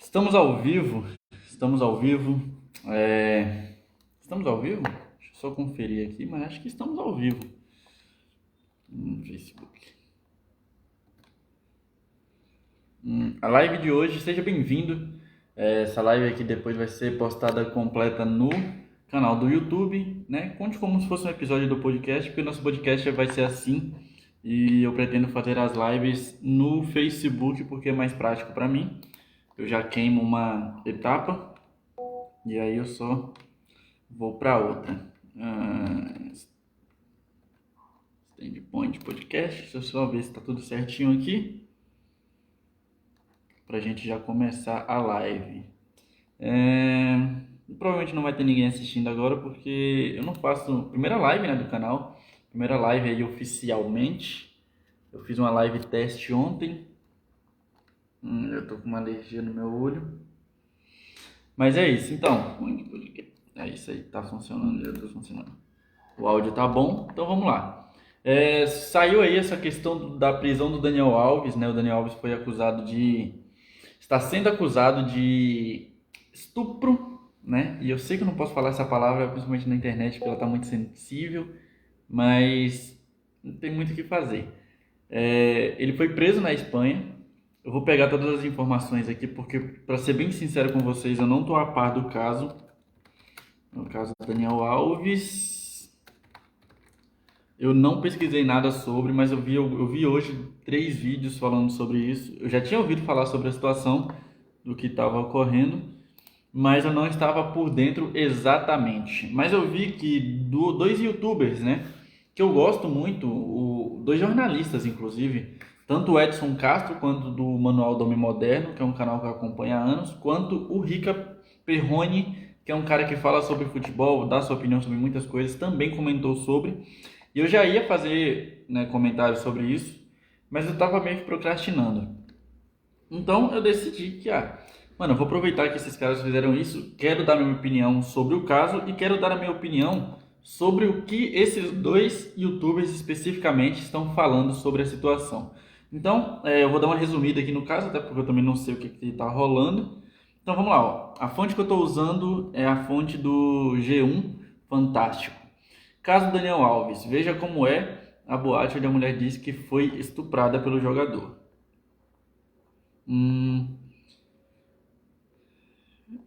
Estamos ao vivo, estamos ao vivo, estamos ao vivo? Deixa eu só conferir aqui, mas acho que estamos ao vivo no Facebook. A live de hoje, seja bem-vindo. Essa live aqui depois vai ser postada completa no canal do YouTube, né? Conte como se fosse um episódio do podcast, porque o nosso podcast vai ser assim. E eu pretendo fazer as lives no Facebook porque é mais prático para mim. Eu já queimo uma etapa e aí eu só vou para outra. Standpoint Podcast. Deixa eu só ver se está tudo certinho aqui. Para a gente já começar a live. Provavelmente não vai ter ninguém assistindo agora porque eu não faço primeira live, né, do canal. Primeira live aí oficialmente. Eu fiz uma live teste ontem. Eu tô com uma alergia no meu olho. Mas é isso, então. É isso aí, tá funcionando, já tá funcionando. O áudio tá bom, então vamos lá. Saiu aí essa questão da prisão do Daniel Alves, né? O Daniel Alves foi acusado de... Está sendo acusado de estupro, né? E eu sei que eu não posso falar essa palavra, principalmente na internet, porque ela tá muito sensível, mas não tem muito o que fazer. Ele foi preso na Espanha. Eu vou pegar todas as informações aqui, porque, para ser bem sincero com vocês, eu não tô a par do caso. No caso do Daniel Alves, eu não pesquisei nada sobre, mas eu vi hoje 3 vídeos falando sobre isso. Eu já tinha ouvido falar sobre a situação do que estava ocorrendo, mas eu não estava por dentro exatamente. Mas eu vi que dois YouTubers, né, que eu gosto muito, dois jornalistas, inclusive, tanto o Edson Castro quanto do Manual do Homem Moderno, que é um canal que eu acompanho há anos, quanto o Rica Perrone, que é um cara que fala sobre futebol, dá sua opinião sobre muitas coisas, também comentou sobre. E eu já ia fazer, né, comentários sobre isso, mas eu estava meio que procrastinando. Então eu decidi que, mano, eu vou aproveitar que esses caras fizeram isso, quero dar minha opinião sobre o caso e quero dar a minha opinião sobre o que esses dois YouTubers especificamente estão falando sobre a situação. Então, eu vou dar uma resumida aqui no caso, até porque eu também não sei o que está rolando. Então vamos lá, ó. A fonte que eu estou usando é a fonte do G1 Fantástico. Caso Daniel Alves, veja como é a boate onde a mulher disse que foi estuprada pelo jogador. Não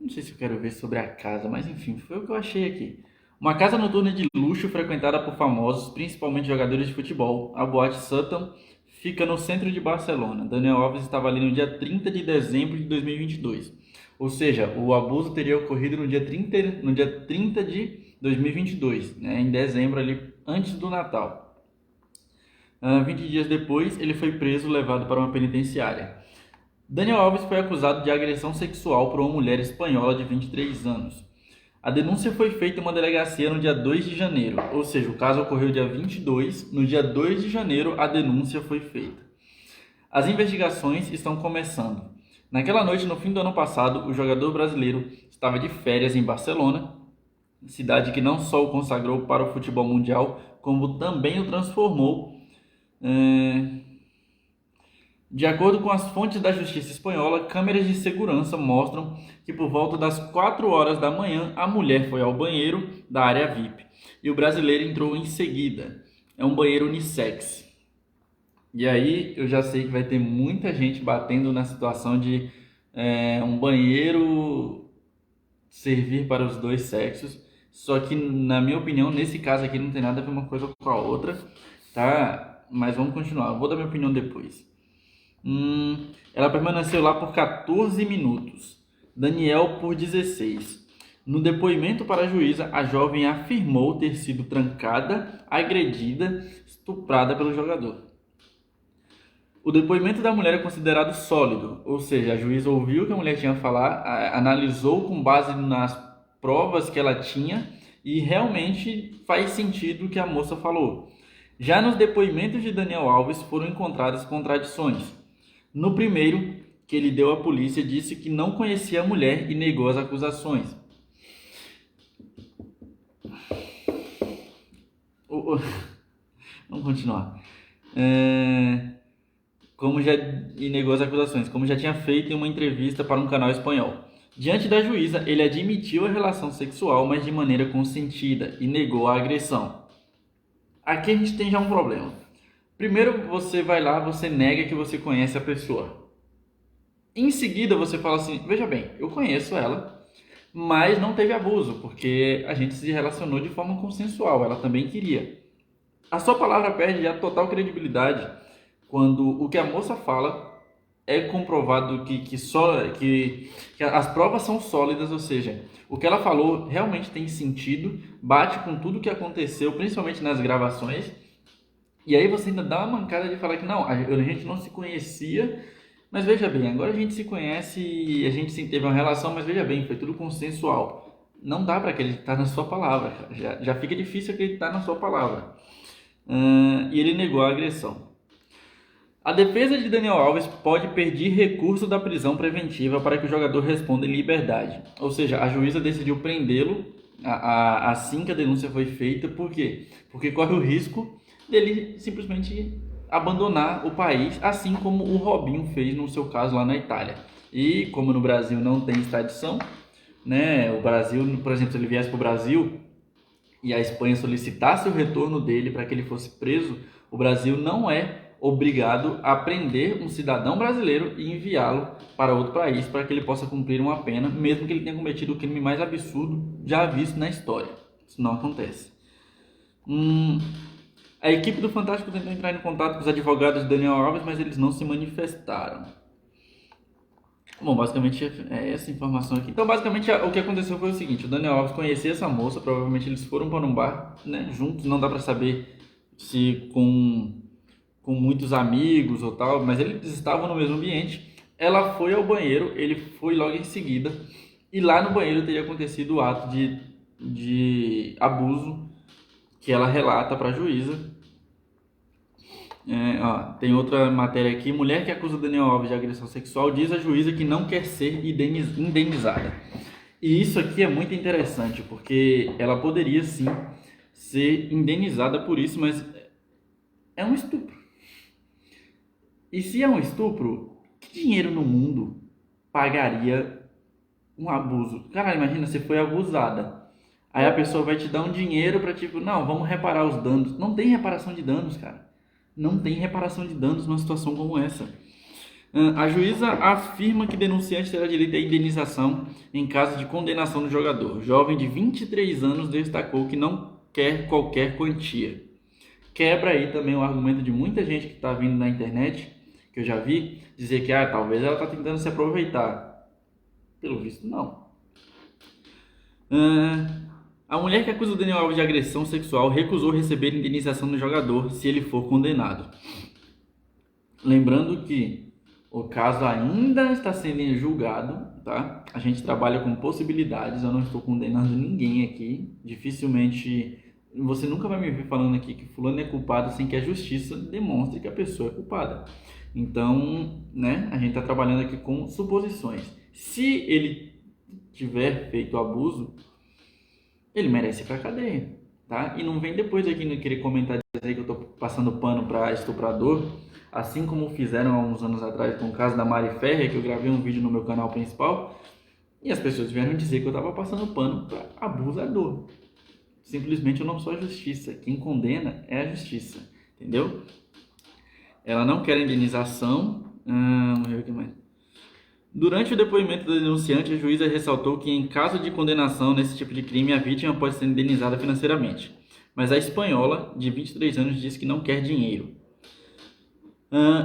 sei se eu quero ver sobre a casa, mas enfim, foi o que eu achei aqui. Uma casa noturna de luxo frequentada por famosos, principalmente jogadores de futebol, a Boate Sutton fica no centro de Barcelona. Daniel Alves estava ali no dia 30 de dezembro de 2022. Ou seja, o abuso teria ocorrido no dia 30 de 2022, né, em dezembro, ali antes do Natal. 20 dias depois, ele foi preso e levado para uma penitenciária. Daniel Alves foi acusado de agressão sexual por uma mulher espanhola de 23 anos. A denúncia foi feita em uma delegacia no dia 2 de janeiro, ou seja, o caso ocorreu dia 22, no dia 2 de janeiro a denúncia foi feita. As investigações estão começando. Naquela noite, no fim do ano passado, o jogador brasileiro estava de férias em Barcelona, cidade que não só o consagrou para o futebol mundial, como também o transformou de acordo com as fontes da justiça espanhola, câmeras de segurança mostram que por volta das 4 horas da manhã a mulher foi ao banheiro da área VIP e o brasileiro entrou em seguida. É um banheiro unissex. E aí eu já sei que vai ter muita gente batendo na situação de um banheiro servir para os dois sexos. Só que, na minha opinião, nesse caso aqui não tem nada a ver uma coisa com a outra, tá? Mas vamos continuar. Eu vou dar minha opinião depois. Ela permaneceu lá por 14 minutos. Daniel por 16. No depoimento para a juíza, a jovem afirmou ter sido trancada, agredida, estuprada pelo jogador. O depoimento da mulher é considerado sólido, ou seja, a juíza ouviu o que a mulher tinha a falar, analisou com base nas provas que ela tinha e realmente faz sentido o que a moça falou. Já nos depoimentos de Daniel Alves foram encontradas contradições. No primeiro, que ele deu à polícia, disse que não conhecia a mulher e negou as acusações. Vamos continuar. e negou as acusações, como já tinha feito em uma entrevista para um canal espanhol. Diante da juíza, ele admitiu a relação sexual, mas de maneira consentida, e negou a agressão. Aqui a gente tem já um problema. Primeiro, você vai lá, você nega que você conhece a pessoa. Em seguida, você fala assim, veja bem, eu conheço ela, mas não teve abuso, porque a gente se relacionou de forma consensual, ela também queria. A sua palavra perde a total credibilidade quando o que a moça fala é comprovado que as provas são sólidas, ou seja, o que ela falou realmente tem sentido, bate com tudo que aconteceu, principalmente nas gravações, e aí você ainda dá uma mancada de falar que não, a gente não se conhecia, mas veja bem, agora a gente se conhece e a gente sim teve uma relação, mas veja bem, foi tudo consensual. Não dá para acreditar na sua palavra, cara. Já fica difícil acreditar na sua palavra. E ele negou a agressão. A defesa de Daniel Alves pode pedir recurso da prisão preventiva para que o jogador responda em liberdade. Ou seja, a juíza decidiu prendê-lo assim que a denúncia foi feita. Por quê? Porque corre o risco dele simplesmente abandonar o país, assim como o Robinho fez no seu caso lá na Itália. E como no Brasil não tem extradição, né? O Brasil, por exemplo, se ele viesse para o Brasil e a Espanha solicitasse o retorno dele para que ele fosse preso, o Brasil não é obrigado a prender um cidadão brasileiro e enviá-lo para outro país para que ele possa cumprir uma pena, mesmo que ele tenha cometido o crime mais absurdo já visto na história. Isso não acontece. A equipe do Fantástico tentou entrar em contato com os advogados de Daniel Alves, mas eles não se manifestaram. Bom, basicamente é essa informação aqui. Então, basicamente, o que aconteceu foi o seguinte. O Daniel Alves conhecia essa moça, provavelmente eles foram para um bar, né, juntos, não dá para saber se com muitos amigos ou tal, mas eles estavam no mesmo ambiente. Ela foi ao banheiro, ele foi logo em seguida, e lá no banheiro teria acontecido o ato de abuso que ela relata para a juíza. Tem outra matéria aqui. Mulher que acusa Daniel Alves de agressão sexual diz à juíza que não quer ser indenizada. E isso aqui é muito interessante, porque ela poderia sim ser indenizada por isso, mas é um estupro. E se é um estupro, que dinheiro no mundo pagaria um abuso? Cara, imagina, você foi abusada. Aí a pessoa vai te dar um dinheiro para tipo, não, vamos reparar os danos. Não tem reparação de danos, cara. Não tem reparação de danos numa situação como essa. A juíza afirma que denunciante terá direito à indenização em caso de condenação do jogador. Jovem de 23 anos destacou que não quer qualquer quantia. Quebra aí também o argumento de muita gente que está vindo na internet, que eu já vi, dizer que talvez ela está tentando se aproveitar. Pelo visto, não. A mulher que acusa o Daniel Alves de agressão sexual recusou receber indenização do jogador se ele for condenado. Lembrando que o caso ainda está sendo julgado, tá? A gente trabalha com possibilidades, eu não estou condenando ninguém aqui. Dificilmente, você nunca vai me ver falando aqui que fulano é culpado sem que a justiça demonstre que a pessoa é culpada. Então, né, a gente está trabalhando aqui com suposições. Se ele tiver feito abuso, ele merece ir pra cadeia, tá? E não vem depois aqui no querer comentar, dizer que eu tô passando pano pra estuprador, assim como fizeram há uns anos atrás com o caso da Mari Ferrer, que eu gravei um vídeo no meu canal principal, e as pessoas vieram dizer que eu tava passando pano pra abusador. Simplesmente eu não sou a justiça. Quem condena é a justiça, entendeu? Ela não quer indenização. Vamos ver o que mais. Durante o depoimento do denunciante, a juíza ressaltou que, em caso de condenação nesse tipo de crime, a vítima pode ser indenizada financeiramente. Mas a espanhola, de 23 anos, disse que não quer dinheiro.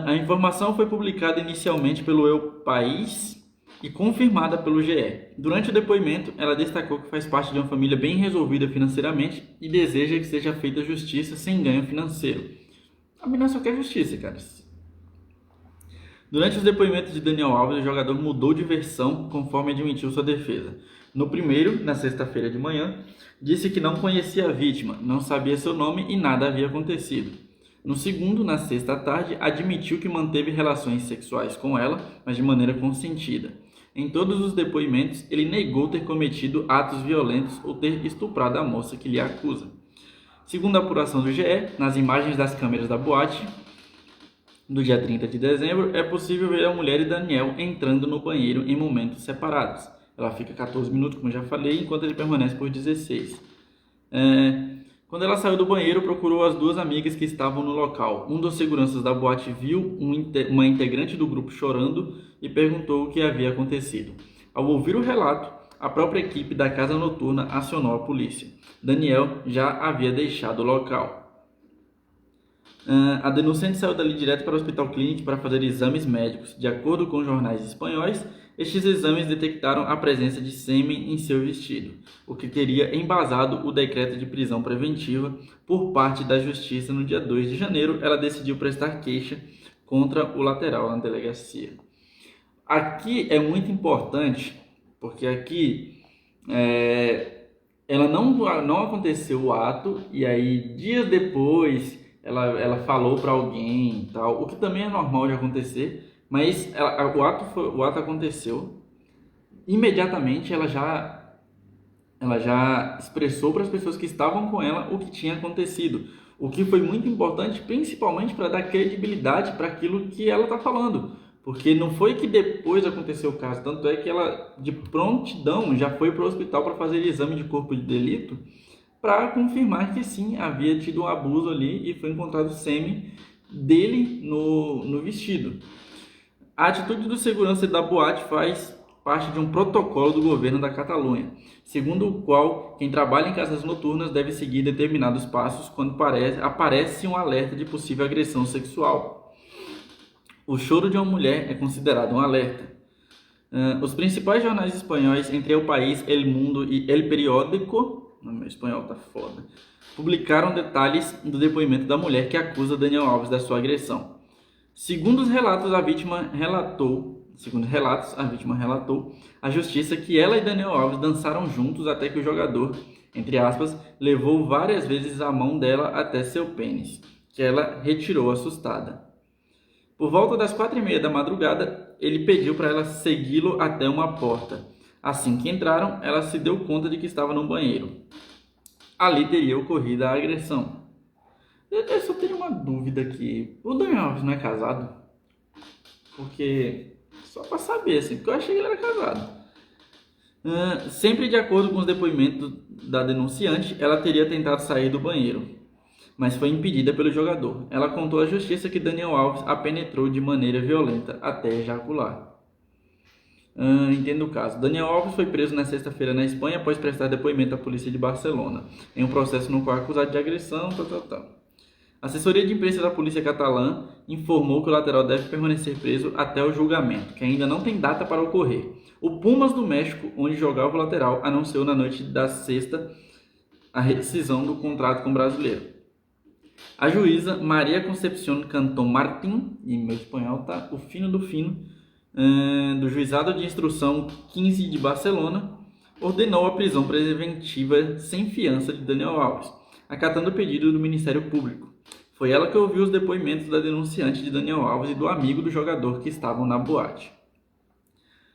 A informação foi publicada inicialmente pelo El País e confirmada pelo GE. Durante o depoimento, ela destacou que faz parte de uma família bem resolvida financeiramente e deseja que seja feita justiça sem ganho financeiro. A menina só quer justiça, cara. Durante os depoimentos de Daniel Alves, o jogador mudou de versão conforme admitiu sua defesa. No primeiro, na sexta-feira de manhã, disse que não conhecia a vítima, não sabia seu nome e nada havia acontecido. No segundo, na sexta à tarde, admitiu que manteve relações sexuais com ela, mas de maneira consentida. Em todos os depoimentos, ele negou ter cometido atos violentos ou ter estuprado a moça que lhe acusa. Segundo a apuração do GE, nas imagens das câmeras da boate, do dia 30 de dezembro, é possível ver a mulher e Daniel entrando no banheiro em momentos separados. Ela fica 14 minutos, como eu já falei, enquanto ele permanece por 16. Quando ela saiu do banheiro, procurou as duas amigas que estavam no local. Um dos seguranças da boate viu uma integrante do grupo chorando e perguntou o que havia acontecido. Ao ouvir o relato, a própria equipe da casa noturna acionou a polícia. Daniel já havia deixado o local. A denunciante saiu dali direto para o Hospital Clínico para fazer exames médicos. De acordo com jornais espanhóis, estes exames detectaram a presença de sêmen em seu vestido, o que teria embasado o decreto de prisão preventiva por parte da Justiça. No dia 2 de janeiro, ela decidiu prestar queixa contra o lateral na delegacia. Aqui é muito importante, porque aqui ela não aconteceu o ato, e aí dias depois ela falou para alguém e tal, o que também é normal de acontecer, mas o ato aconteceu. Imediatamente ela já expressou para as pessoas que estavam com ela o que tinha acontecido, o que foi muito importante, principalmente para dar credibilidade para aquilo que ela está falando, porque não foi que depois aconteceu o caso, tanto é que ela de prontidão já foi para o hospital para fazer exame de corpo de delito, para confirmar que sim, havia tido um abuso ali e foi encontrado sêmen dele no vestido. A atitude do segurança da boate faz parte de um protocolo do governo da Catalunha, segundo o qual quem trabalha em casas noturnas deve seguir determinados passos quando aparece um alerta de possível agressão sexual. O choro de uma mulher é considerado um alerta. Os principais jornais espanhóis, entre El País, El Mundo e El Periódico, no meu espanhol tá foda, publicaram detalhes do depoimento da mulher que acusa Daniel Alves da sua agressão. Segundo relatos, a vítima relatou à justiça que ela e Daniel Alves dançaram juntos até que o jogador, entre aspas, levou várias vezes a mão dela até seu pênis, que ela retirou assustada. Por volta das 4h30 da madrugada, ele pediu para ela segui-lo até uma porta. Assim que entraram, ela se deu conta de que estava no banheiro. Ali teria ocorrido a agressão. Eu só tenho uma dúvida aqui. O Daniel Alves não é casado? Porque, só para saber, assim, porque eu achei que ele era casado. Sempre de acordo com os depoimentos da denunciante, ela teria tentado sair do banheiro, mas foi impedida pelo jogador. Ela contou à justiça que Daniel Alves a penetrou de maneira violenta até ejacular. Entendo o caso. Daniel Alves foi preso na sexta-feira na Espanha após prestar depoimento à polícia de Barcelona, em um processo no qual é acusado de agressão. A assessoria de imprensa da polícia catalã informou que o lateral deve permanecer preso até o julgamento, que ainda não tem data para ocorrer. O Pumas do México, onde jogava o lateral, anunciou na noite da sexta a rescisão do contrato com o brasileiro. A juíza Maria Concepción Cantón Martín, e meu espanhol tá o fino do fino, do Juizado de Instrução 15 de Barcelona, ordenou a prisão preventiva sem fiança de Daniel Alves, acatando o pedido do Ministério Público. Foi ela que ouviu os depoimentos da denunciante de Daniel Alves e do amigo do jogador que estavam na boate.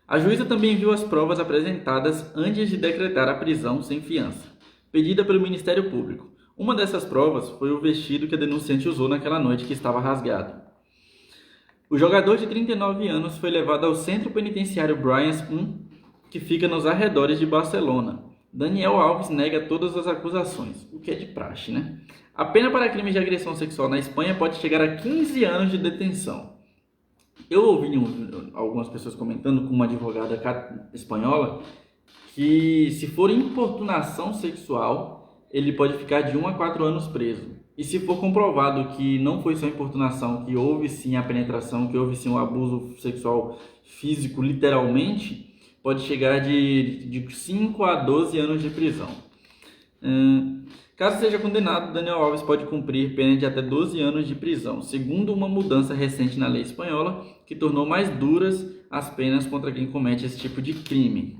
A juíza também viu as provas apresentadas antes de decretar a prisão sem fiança, pedida pelo Ministério Público. Uma dessas provas foi o vestido que a denunciante usou naquela noite que estava rasgado. O jogador de 39 anos foi levado ao centro penitenciário Brians 1, que fica nos arredores de Barcelona. Daniel Alves nega todas as acusações, o que é de praxe, né? A pena para crimes de agressão sexual na Espanha pode chegar a 15 anos de detenção. Eu ouvi algumas pessoas comentando com uma advogada espanhola que, se for importunação sexual, ele pode ficar de 1 a 4 anos preso. E se for comprovado que não foi só importunação, que houve sim a penetração, que houve sim o abuso sexual físico, literalmente, pode chegar de 5 a 12 anos de prisão. Caso seja condenado, Daniel Alves pode cumprir pena de até 12 anos de prisão, segundo uma mudança recente na lei espanhola, que tornou mais duras as penas contra quem comete esse tipo de crime.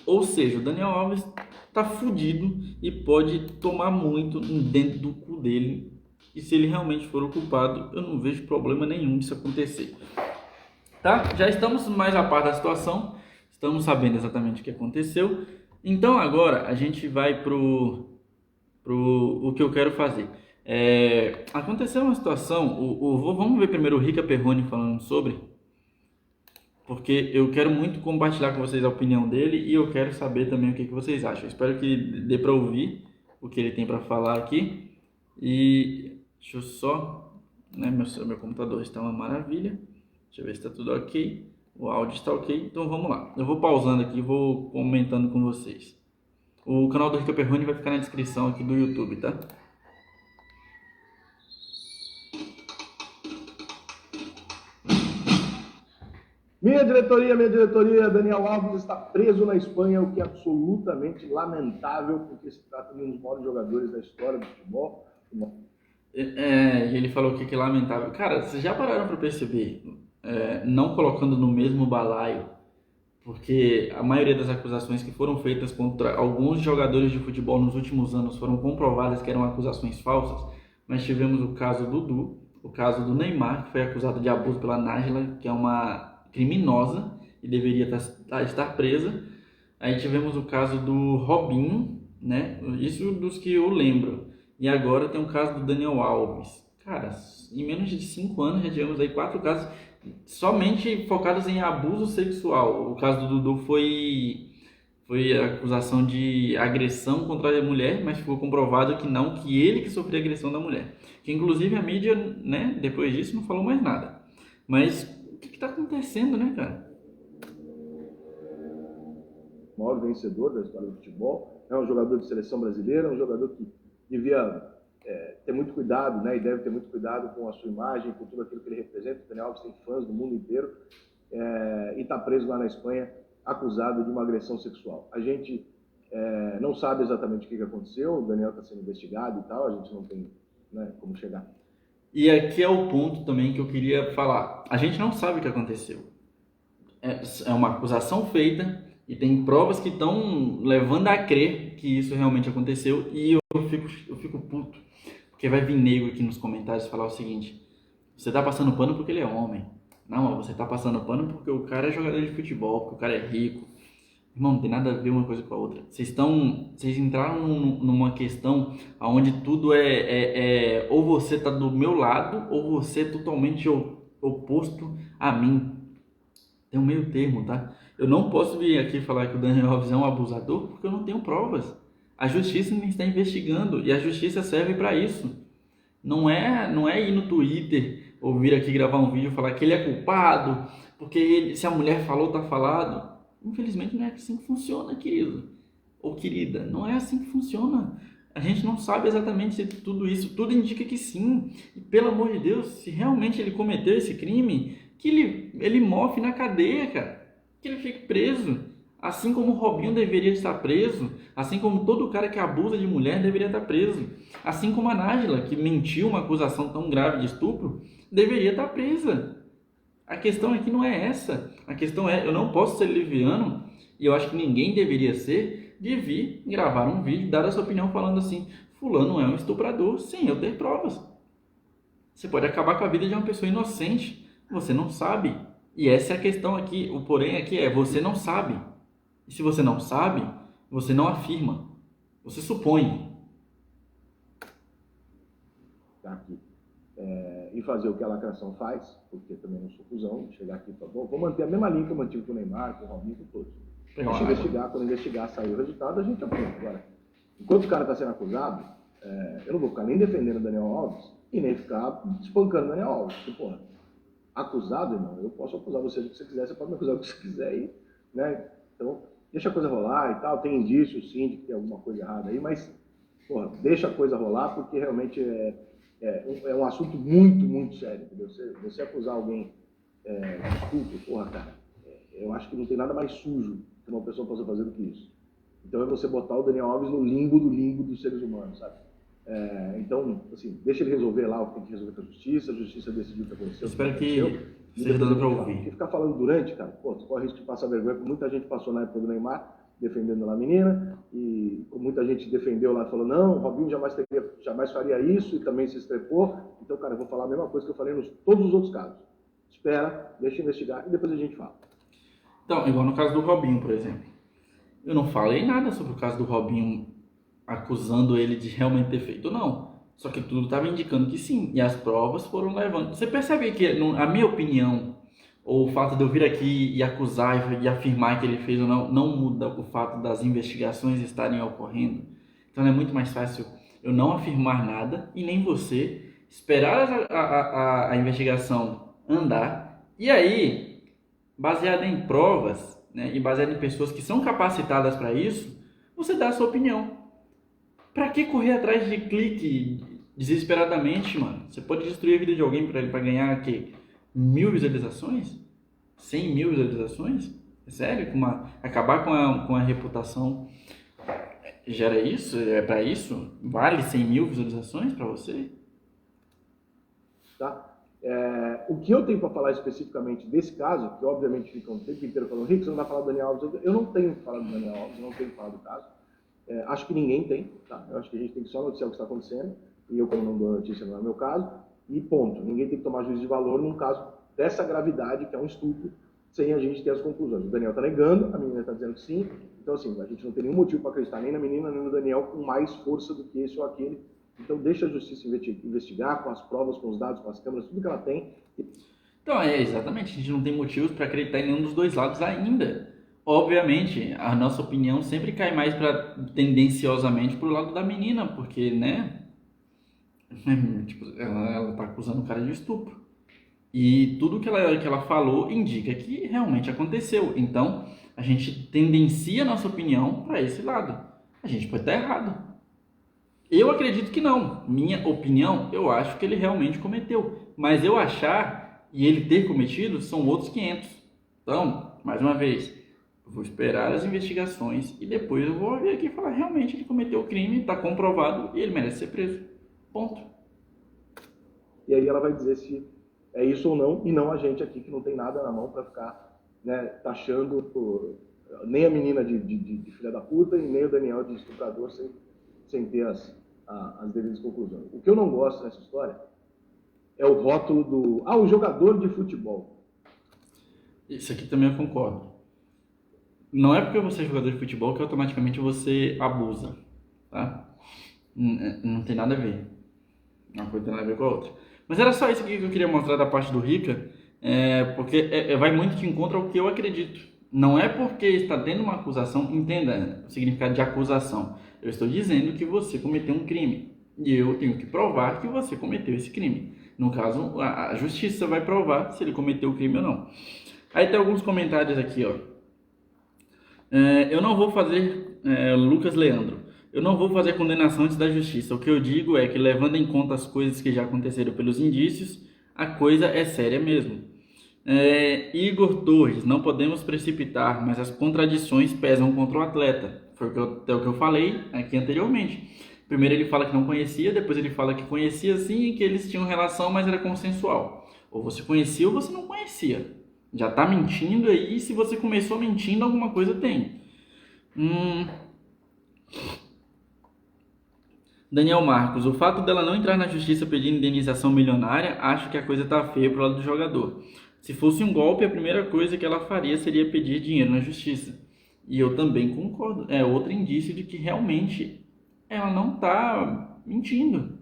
Ou seja, o Daniel Alves tá fudido e pode tomar muito dentro do cu dele. E se ele realmente for o culpado, eu não vejo problema nenhum disso acontecer. Tá? Já estamos mais a par da situação. Estamos sabendo exatamente o que aconteceu. Então agora a gente vai pro o que eu quero fazer. Aconteceu uma situação, vamos ver primeiro o Rica Perrone falando sobre, porque eu quero muito compartilhar com vocês a opinião dele e eu quero saber também o que vocês acham. Eu espero que dê para ouvir o que ele tem para falar aqui. E deixa eu só, né, meu computador está uma maravilha. Deixa eu ver se está tudo ok. O áudio está ok, então vamos lá. Eu vou pausando aqui e vou comentando com vocês. O canal do Rica Perrone vai ficar na descrição aqui do YouTube, tá? Minha diretoria, Daniel Alves está preso na Espanha, o que é absolutamente lamentável, porque se trata de um dos maiores jogadores da história do futebol. E ele falou que é lamentável. Cara, vocês já pararam para perceber, não colocando no mesmo balaio, porque a maioria das acusações que foram feitas contra alguns jogadores de futebol nos últimos anos foram comprovadas que eram acusações falsas. Mas tivemos o caso do Dudu, o caso do Neymar, que foi acusado de abuso pela Nájila, que é uma criminosa e deveria estar presa. Aí tivemos o caso do Robinho, né? Isso dos que eu lembro. E agora tem o caso do Daniel Alves. Cara, em menos de 5 anos já tivemos aí 4 casos somente focados em abuso sexual. O caso do Dudu foi acusação de agressão contra a mulher, mas ficou comprovado que não, que ele que sofreu agressão da mulher. Que inclusive a mídia, né, depois disso não falou mais nada. Mas o que está acontecendo, né, cara? O maior vencedor da história do futebol, é um jogador de seleção brasileira, um jogador que devia ter muito cuidado, né, e deve ter muito cuidado com a sua imagem, com tudo aquilo que ele representa. O Daniel Alves tem fãs do mundo inteiro, e está preso lá na Espanha, acusado de uma agressão sexual. A gente não sabe exatamente o que aconteceu, o Daniel está sendo investigado e tal, a gente não tem, né, como chegar. E aqui é o ponto também que eu queria falar. A gente não sabe o que aconteceu. É uma acusação feita e tem provas que estão levando a crer que isso realmente aconteceu, e eu fico puto, porque vai vir nego aqui nos comentários falar o seguinte: você tá passando pano porque ele é homem. Não, você tá passando pano porque o cara é jogador de futebol, porque o cara é rico. Irmão, não tem nada a ver uma coisa com a outra. Vocês entraram numa questão onde tudo ou você tá do meu lado ou você é totalmente oposto a mim. Tem um meio termo, tá? Eu não posso vir aqui falar que o Daniel Alves é um abusador porque eu não tenho provas. A justiça me está investigando e a justiça serve para isso. Não é ir no Twitter ou vir aqui gravar um vídeo e falar que ele é culpado, porque se a mulher falou, tá falado. Infelizmente não é assim que funciona, querido ou querida. Não é assim que funciona. A gente não sabe exatamente se tudo isso, tudo indica que sim. E, pelo amor de Deus, se realmente ele cometeu esse crime, que ele morre na cadeia, cara. Que ele fique preso. Assim como o Robinho deveria estar preso, assim como todo cara que abusa de mulher deveria estar preso, assim como a Nájila, que mentiu uma acusação tão grave de estupro, deveria estar presa. A questão aqui não é essa. A questão é, eu não posso ser leviano, e eu acho que ninguém deveria ser, de vir gravar um vídeo, dar a sua opinião falando assim: fulano é um estuprador, sem eu ter provas. Você pode acabar com a vida de uma pessoa inocente, você não sabe. E essa é a questão aqui, o porém aqui é, você não sabe. E se você não sabe, você não afirma, você supõe. Tá aqui. E fazer o que a lacração faz, porque também não sou cuzão, chegar aqui e falar, vou manter a mesma linha que eu mantive com o Neymar, com o Robinho, com todos. Deixa investigar, quando investigar, sair o resultado, a gente aponta. Agora, enquanto o cara está sendo acusado, eu não vou ficar nem defendendo o Daniel Alves e nem ficar espancando o Daniel Alves. Porque, porra, acusado, irmão, eu posso acusar você do que você quiser, você pode me acusar do que você quiser aí, né? Então, deixa a coisa rolar e tal, tem indícios sim de que tem alguma coisa errada aí, mas, porra, deixa a coisa rolar, porque realmente é um assunto muito, muito sério, entendeu? Você acusar alguém de estupro, porra, cara, eu acho que não tem nada mais sujo que uma pessoa possa fazer do que isso. Então é você botar o Daniel Alves no limbo do limbo dos seres humanos, sabe? Então, assim, deixa ele resolver lá o que tem que resolver com a justiça decidiu o que aconteceu. Espero que seja dando pra ouvir. Porque ficar falando durante, cara, pô, tu corre risco de passar vergonha, como muita gente passou na época do Neymar, defendendo lá a menina, e como muita gente defendeu lá, falou, não, o Robinho jamais faria isso, e também se estrepou. Então, cara, eu vou falar a mesma coisa que eu falei nos todos os outros casos. Espera, deixa investigar, e depois a gente fala. Então, igual no caso do Robinho, por exemplo. Eu não falei nada sobre o caso do Robinho acusando ele de realmente ter feito, não. Só que tudo estava indicando que sim, e as provas foram levando. Você percebe que a minha opinião, ou o fato de eu vir aqui e acusar e afirmar que ele fez ou não, não muda o fato das investigações estarem ocorrendo. Então é muito mais fácil eu não afirmar nada e nem você esperar a investigação andar e aí, baseado em provas, né, e baseado em pessoas que são capacitadas para isso, você dá a sua opinião. Pra que correr atrás de clique desesperadamente, mano? Você pode destruir a vida de alguém pra ganhar aqui 1.000 visualizações? 100.000 visualizações? É sério? Acabar com a reputação gera isso? É pra isso? Vale 100.000 visualizações pra você? Tá? O que eu tenho para falar especificamente desse caso, que obviamente fica um tempo inteiro falando, Rick, você não vai falar do Daniel Alves? Eu não tenho falado do Daniel Alves, eu não tenho falado do caso. Acho que ninguém tem, tá? Eu acho que a gente tem que só noticiar o que está acontecendo, e eu, como não dou notícia, não é meu caso, e ponto. Ninguém tem que tomar juízo de valor num caso dessa gravidade, que é um estupro, sem a gente ter as conclusões. O Daniel está negando, a menina está dizendo que sim, então assim, a gente não tem nenhum motivo para acreditar nem na menina, nem no Daniel com mais força do que esse ou aquele. Então deixa a justiça investigar com as provas, com os dados, com as câmeras, tudo que ela tem. Então, exatamente, a gente não tem motivos para acreditar em nenhum dos dois lados ainda. Obviamente, a nossa opinião sempre cai mais tendenciosamente pro lado da menina, porque, né, tipo, ela tá acusando o cara de estupro. E tudo que ela falou indica que realmente aconteceu. Então, a gente tendencia a nossa opinião para esse lado. A gente pode estar errado. Eu acredito que não. Minha opinião, eu acho que ele realmente cometeu. Mas eu achar e ele ter cometido são outros 500. Então, mais uma vez, eu vou esperar as investigações e depois eu vou vir aqui e falar, realmente ele cometeu o crime, está comprovado e ele merece ser preso. Ponto. E aí ela vai dizer se é isso ou não, e não a gente aqui que não tem nada na mão para ficar, né, taxando nem a menina de filha da puta e nem o Daniel de estuprador sem ter as devidas conclusões. O que eu não gosto nessa história é o rótulo o jogador de futebol. Isso aqui também eu concordo. Não é porque você é jogador de futebol que automaticamente você abusa, tá? Não tem nada a ver. Uma coisa tem nada a ver com a outra. Mas era só isso que eu queria mostrar da parte do Rica, porque vai muito que encontra o que eu acredito. Não é porque está tendo uma acusação, entenda o significado de acusação. Eu estou dizendo que você cometeu um crime e eu tenho que provar que você cometeu esse crime. No caso, a justiça vai provar se ele cometeu o crime ou não. Aí tem alguns comentários aqui, ó. Eu não vou fazer, Lucas Leandro, eu não vou fazer condenação antes da justiça. O que eu digo é que, levando em conta as coisas que já aconteceram pelos indícios, a coisa é séria mesmo. Igor Torres, não podemos precipitar, mas as contradições pesam contra o atleta. Foi até o que eu falei aqui anteriormente. Primeiro ele fala que não conhecia, depois ele fala que conhecia sim e que eles tinham relação, mas era consensual. Ou você conhecia ou você não conhecia. Já tá mentindo aí, se você começou mentindo, alguma coisa tem. Daniel Marcos, o fato dela não entrar na justiça pedindo indenização milionária, acho que a coisa tá feia pro lado do jogador. Se fosse um golpe, a primeira coisa que ela faria seria pedir dinheiro na justiça. E eu também concordo. É outro indício de que realmente ela não tá mentindo.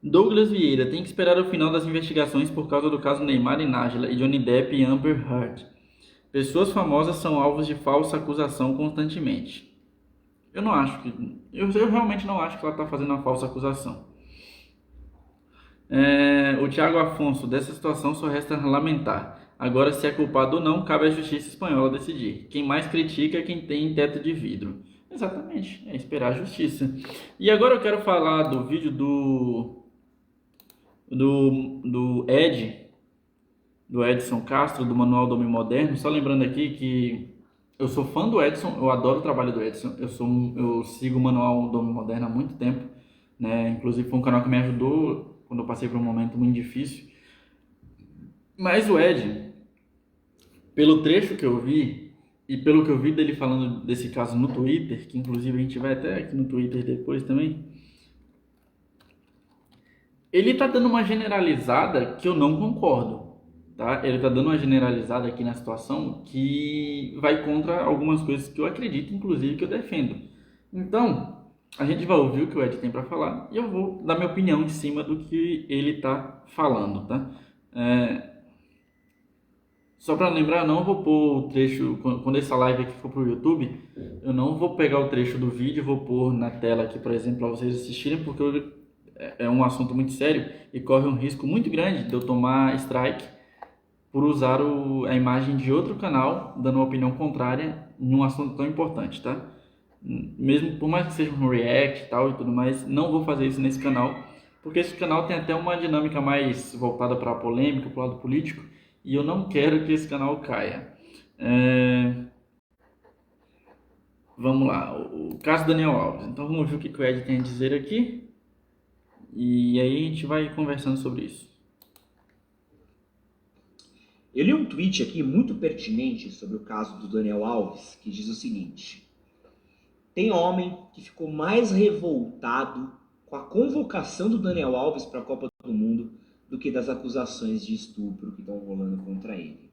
Douglas Vieira, tem que esperar o final das investigações por causa do caso Neymar e Nájila e Johnny Depp e Amber Heard. Pessoas famosas são alvos de falsa acusação constantemente. Eu realmente não acho que ela está fazendo uma falsa acusação. O Thiago Afonso, dessa situação só resta lamentar. Agora, se é culpado ou não, cabe à justiça espanhola decidir. Quem mais critica é quem tem teto de vidro. Exatamente, é esperar a justiça. E agora eu quero falar do vídeo do Edson Castro, do Manual do Homem Moderno. Só lembrando aqui que eu sou fã do Edson, eu adoro o trabalho do Edson. Eu sigo o Manual do Homem Moderno há muito tempo, né? Inclusive foi um canal que me ajudou quando eu passei por um momento muito difícil. Mas o Ed, pelo trecho que eu vi e pelo que eu vi dele falando desse caso no Twitter, que inclusive a gente vai até aqui no Twitter depois também, ele tá dando uma generalizada que eu não concordo, tá? Ele tá dando uma generalizada aqui na situação que vai contra algumas coisas que eu acredito, inclusive que eu defendo. Então, a gente vai ouvir o que o Ed tem para falar e eu vou dar minha opinião em cima do que ele tá falando, tá? Só para lembrar, não vou pôr o trecho, quando essa live aqui for pro YouTube, eu não vou pegar o trecho do vídeo e vou pôr na tela aqui, por exemplo, para vocês assistirem, porque é um assunto muito sério e corre um risco muito grande de eu tomar strike por usar a imagem de outro canal, dando uma opinião contrária em um assunto tão importante, tá? Mesmo por mais que seja um react e tal e tudo mais, não vou fazer isso nesse canal, porque esse canal tem até uma dinâmica mais voltada para a polêmica, para o lado político, e eu não quero que esse canal caia. Vamos lá, o caso Daniel Alves. Então vamos ver o que o Ed tem a dizer aqui, e aí a gente vai conversando sobre isso. Eu li um tweet aqui muito pertinente sobre o caso do Daniel Alves, que diz o seguinte: tem homem que ficou mais revoltado com a convocação do Daniel Alves para a Copa do Mundo do que das acusações de estupro que estão rolando contra ele.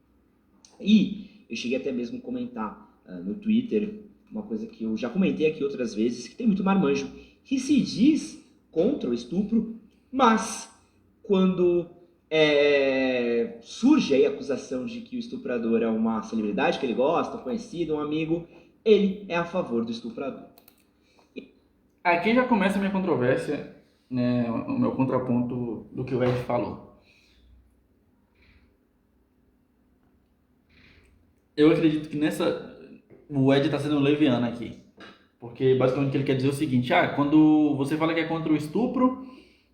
E eu cheguei até mesmo a comentar no Twitter uma coisa que eu já comentei aqui outras vezes, que tem muito marmanjo, que se diz contra o estupro, mas quando surge aí a acusação de que o estuprador é uma celebridade que ele gosta, conhecido, um amigo, ele é a favor do estuprador. Aqui já começa a minha controvérsia, né, o meu contraponto do que o Ed falou. Eu acredito que o Ed está sendo leviano aqui, porque basicamente o que ele quer dizer é o seguinte: quando você fala que é contra o estupro,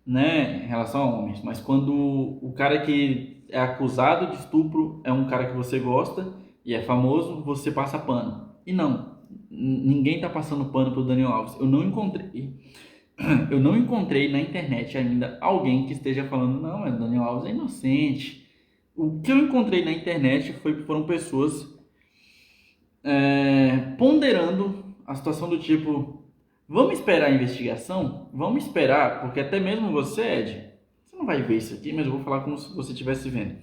né, em relação a homens, mas quando o cara que é acusado de estupro é um cara que você gosta e é famoso, você passa pano. E não, ninguém está passando pano pro Daniel Alves. Eu não encontrei na internet ainda alguém que esteja falando, não, mas o Daniel Alves é inocente. O que eu encontrei na internet foram pessoas ponderando a situação do tipo: vamos esperar a investigação? Vamos esperar, porque até mesmo você, Ed, você não vai ver isso aqui, mas eu vou falar como se você estivesse vendo.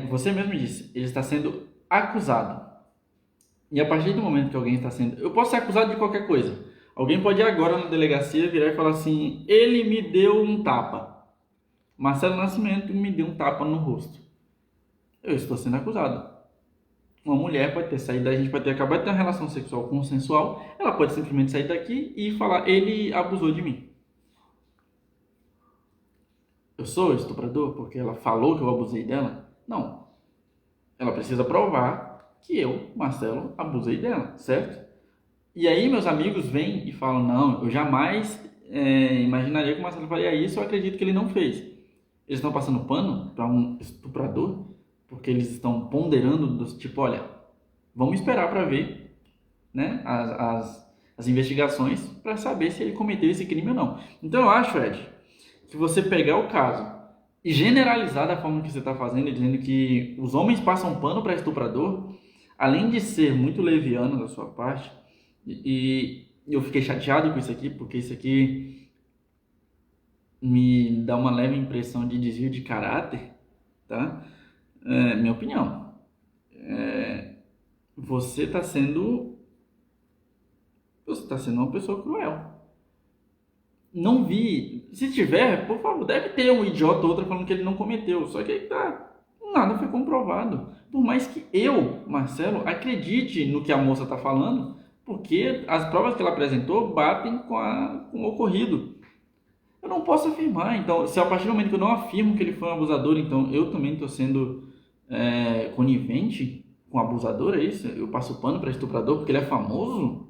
Você mesmo disse, ele está sendo acusado. E a partir do momento que alguém está sendo... Eu posso ser acusado de qualquer coisa. Alguém pode ir agora na delegacia, virar e falar assim: ele me deu um tapa. Marcelo Nascimento me deu um tapa no rosto. Eu estou sendo acusado. Uma mulher pode ter saído, a gente pode ter acabado de ter uma relação sexual consensual, ela pode simplesmente sair daqui e falar: ele abusou de mim. Eu sou estuprador porque ela falou que eu abusei dela? Não. Ela precisa provar que eu, Marcelo, abusei dela, certo? E aí meus amigos vêm e falam: não, eu jamais imaginaria que o Marcelo faria isso, eu acredito que ele não fez. Eles estão passando pano para um estuprador porque eles estão ponderando tipo: olha, vamos esperar para ver, né, as investigações para saber se ele cometeu esse crime ou não. Então eu acho, Ed, que você pegar o caso e generalizar da forma que você está fazendo, dizendo que os homens passam pano para estuprador, além de ser muito leviano da sua parte, e eu fiquei chateado com isso aqui, porque isso aqui me dá uma leve impressão de desvio de caráter, tá? Minha opinião. Você está sendo uma pessoa cruel. Não vi. Se tiver, por favor, deve ter um idiota ou outro falando que ele não cometeu. Só que aí nada foi comprovado. Por mais que eu, Marcelo, acredite no que a moça está falando, porque as provas que ela apresentou batem com o ocorrido. Eu não posso afirmar. Então, se a partir do momento que eu não afirmo que ele foi um abusador, então eu também estou sendo conivente com o abusador, é isso? Eu passo pano para estuprador porque ele é famoso?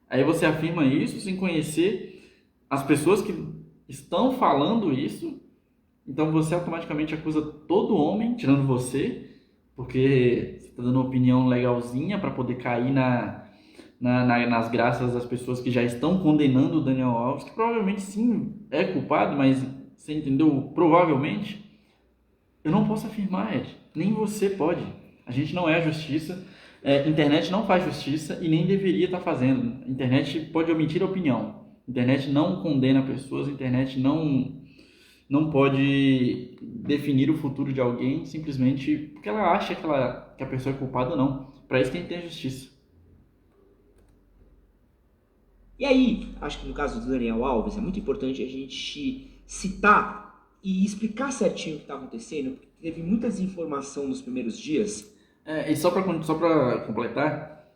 Aí você afirma isso sem conhecer as pessoas que estão falando isso. Então você automaticamente acusa todo homem, tirando você, porque você está dando uma opinião legalzinha para poder cair nas graças das pessoas que já estão condenando o Daniel Alves, que provavelmente sim é culpado, mas você entendeu? Provavelmente. Eu não posso afirmar, Ed. Nem você pode. A gente não é a justiça. Internet não faz justiça e nem deveria estar fazendo. Internet pode omitir a opinião. Internet não condena pessoas. Internet não pode definir o futuro de alguém simplesmente porque ela acha que a pessoa é culpada ou não. Para isso tem que ter justiça. E aí, acho que no caso do Daniel Alves é muito importante a gente citar e explicar certinho o que está acontecendo, porque teve muita desinformação nos primeiros dias. E só pra completar,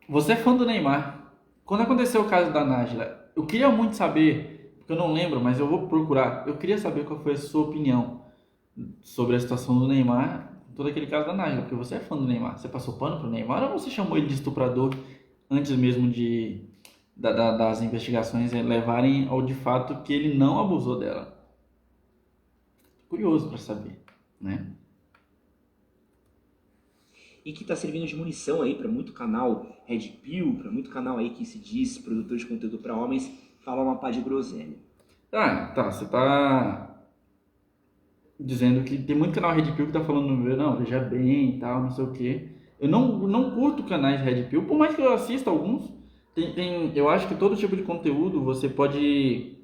você é fã do Neymar. Quando aconteceu o caso da Nájila, eu queria muito saber, porque eu não lembro, mas eu vou procurar. Eu queria saber qual foi a sua opinião sobre a situação do Neymar, todo aquele caso da Nájila, porque você é fã do Neymar. Você passou pano pro Neymar ou você chamou ele de estuprador antes mesmo das investigações levarem ao de fato que ele não abusou dela? Curioso para saber, né? E que está servindo de munição aí para muito canal Red Pill, para muito canal aí que se diz produtor de conteúdo para homens, falar uma pá de groselha. Tá, você tá dizendo que tem muito canal Red Pill que tá falando no meu, não, veja bem e tal, não sei o quê. Eu não curto canais Red Pill, por mais que eu assista alguns, eu acho que todo tipo de conteúdo você pode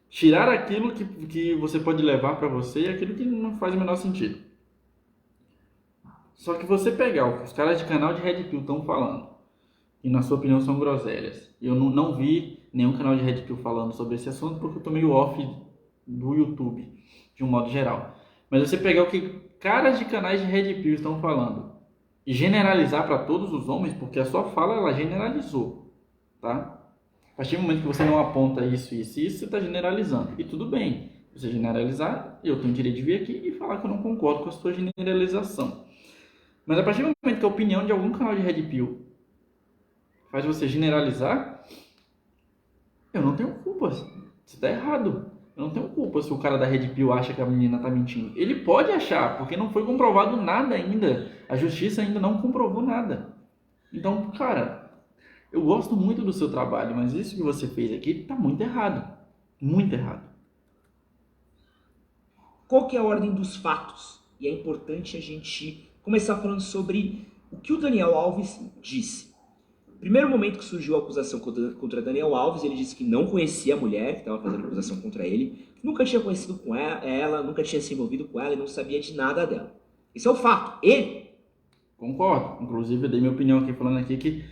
tirar aquilo que você pode levar para você e aquilo que não faz o menor sentido. Só que você pegar o que os caras de canal de Red Pill estão falando, e na sua opinião são groselhas. Eu não vi nenhum canal de Red Pill falando sobre esse assunto porque eu tô meio off do YouTube, de um modo geral. Mas você pegar o que caras de canais de Red Pill estão falando e generalizar para todos os homens, porque a sua fala ela generalizou, tá? A partir do momento que você não aponta isso, você está generalizando. E tudo bem, você generalizar, eu tenho o direito de vir aqui e falar que eu não concordo com a sua generalização. Mas a partir do momento que a opinião de algum canal de Red Pill faz você generalizar, eu não tenho culpa. Você está errado. Eu não tenho culpa se o cara da Red Pill acha que a menina está mentindo. Ele pode achar, porque não foi comprovado nada ainda. A justiça ainda não comprovou nada. Então, cara, eu gosto muito do seu trabalho, mas isso que você fez aqui está muito errado. Muito errado. Qual que é a ordem dos fatos? E é importante a gente começar falando sobre o que o Daniel Alves disse. No primeiro momento que surgiu a acusação contra Daniel Alves, ele disse que não conhecia a mulher que estava fazendo acusação contra ele, que nunca tinha conhecido com ela, nunca tinha se envolvido com ela e não sabia de nada dela. Esse é o fato. Ele... Concordo. Inclusive, eu dei minha opinião aqui, falando aqui que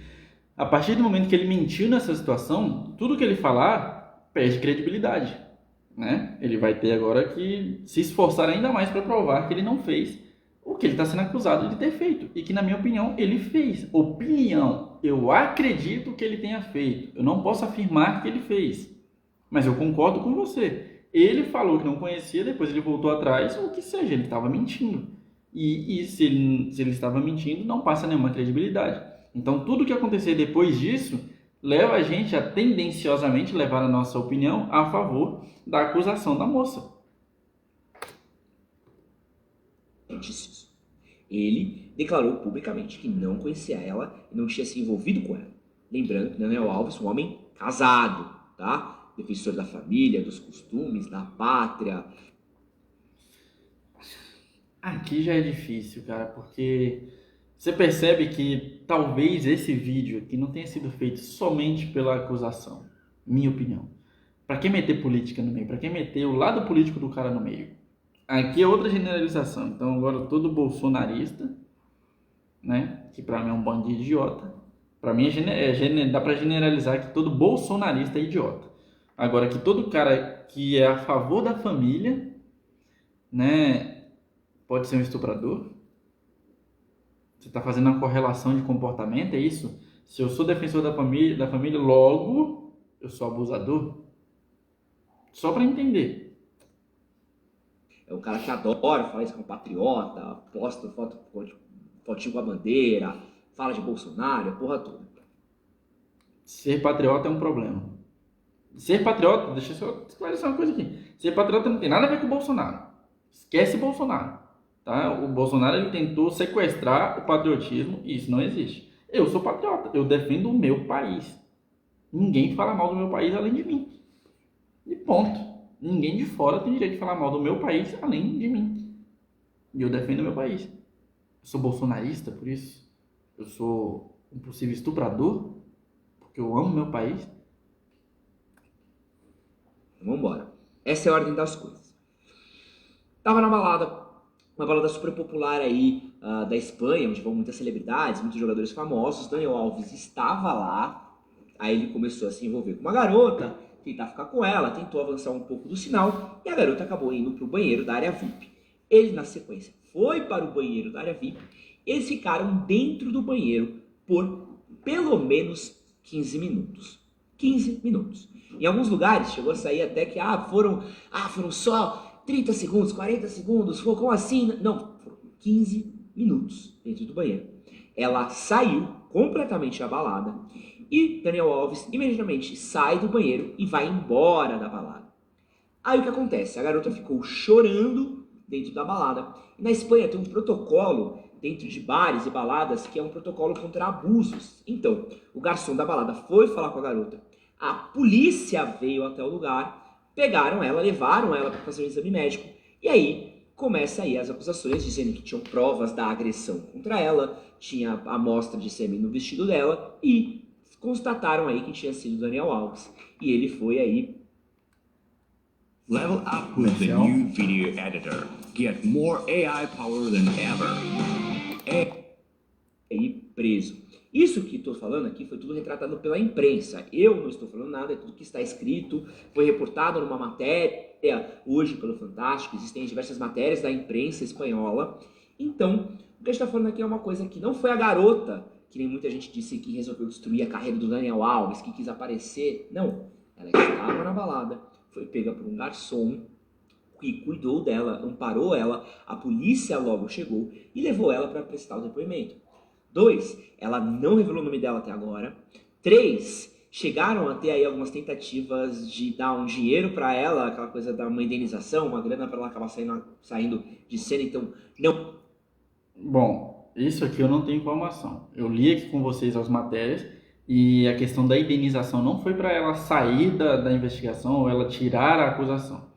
a partir do momento que ele mentiu nessa situação, tudo que ele falar perde credibilidade, né? Ele vai ter agora que se esforçar ainda mais para provar que ele não fez o que ele está sendo acusado de ter feito. E que, na minha opinião, ele fez. Opinião. Eu acredito que ele tenha feito. Eu não posso afirmar que ele fez. Mas eu concordo com você. Ele falou que não conhecia, depois ele voltou atrás, ou o que seja, ele estava mentindo. E se ele estava mentindo, não passa nenhuma credibilidade. Então, tudo que acontecer depois disso leva a gente a tendenciosamente levar a nossa opinião a favor da acusação da moça. Ele declarou publicamente que não conhecia ela e não tinha se envolvido com ela. Lembrando que Daniel Alves é um homem casado, tá? Defensor da família, dos costumes, da pátria. Aqui já é difícil, cara, porque você percebe que talvez esse vídeo aqui não tenha sido feito somente pela acusação, minha opinião. Para que meter política no meio? Para que meter o lado político do cara no meio? Aqui é outra generalização. Então agora todo bolsonarista, né, que para mim é um bando de idiota, para mim dá para generalizar que todo bolsonarista é idiota. Agora que todo cara que é a favor da família, né, pode ser um estuprador. Você está fazendo uma correlação de comportamento, é isso? Se eu sou defensor da família, logo eu sou abusador? Só para entender. É um cara que adora falar isso com patriota, posta fotinho com a bandeira, fala de Bolsonaro, a porra toda. Ser patriota é um problema. Ser patriota, deixa eu só esclarecer uma coisa aqui. Ser patriota não tem nada a ver com o Bolsonaro. Esquece Bolsonaro. Tá? O Bolsonaro ele tentou sequestrar o patriotismo e isso não existe. Eu sou patriota, eu defendo o meu país. Ninguém fala mal do meu país além de mim. E ponto. Ninguém de fora tem direito de falar mal do meu país além de mim. E eu defendo o meu país. Eu sou bolsonarista, por isso. Eu sou um possível estuprador, porque eu amo meu país. Vamos embora. Essa é a ordem das coisas. Tava na balada, uma balada super popular aí da Espanha, onde vão muitas celebridades, muitos jogadores famosos. Daniel Alves estava lá, Aí ele começou a se envolver com uma garota, tentar ficar com ela, tentou avançar um pouco do sinal e a garota acabou indo para o banheiro da área VIP. Ele, na sequência, foi para o banheiro da área VIP. Eles ficaram dentro do banheiro por pelo menos 15 minutos. 15 minutos. Em alguns lugares chegou a sair até que foram só 30 segundos, 40 segundos, como assim? Não, foram 15 minutos dentro do banheiro. Ela saiu completamente abalada e Daniel Alves imediatamente sai do banheiro e vai embora da balada. Aí o que acontece? A garota ficou chorando dentro da balada. E na Espanha tem um protocolo dentro de bares e baladas que é um protocolo contra abusos. Então, o garçom da balada foi falar com a garota. A polícia veio até o lugar, pegaram ela, levaram ela para fazer um exame médico. E aí começa aí as acusações dizendo que tinham provas da agressão contra ela, tinha amostra de sêmen no vestido dela e constataram aí que tinha sido Daniel Alves. E ele foi aí... Level up with the new video editor. Get more AI power than ever. Aí preso. Isso que estou falando aqui foi tudo retratado pela imprensa. Eu não estou falando nada, é tudo que está escrito, foi reportado numa matéria hoje pelo Fantástico, existem diversas matérias da imprensa espanhola. Então, o que a gente está falando aqui é uma coisa que não foi a garota, que nem muita gente disse que resolveu destruir a carreira do Daniel Alves, que quis aparecer. Não, ela estava na balada, foi pega por um garçom que cuidou dela, amparou ela, a polícia logo chegou e levou ela para prestar o depoimento. 2, ela não revelou o nome dela até agora. 3, chegaram a ter aí algumas tentativas de dar um dinheiro para ela, aquela coisa da uma indenização, uma grana para ela acabar saindo de cena, então não. Bom, isso aqui eu não tenho informação. Eu li aqui com vocês as matérias e a questão da indenização não foi para ela sair da investigação ou ela tirar a acusação.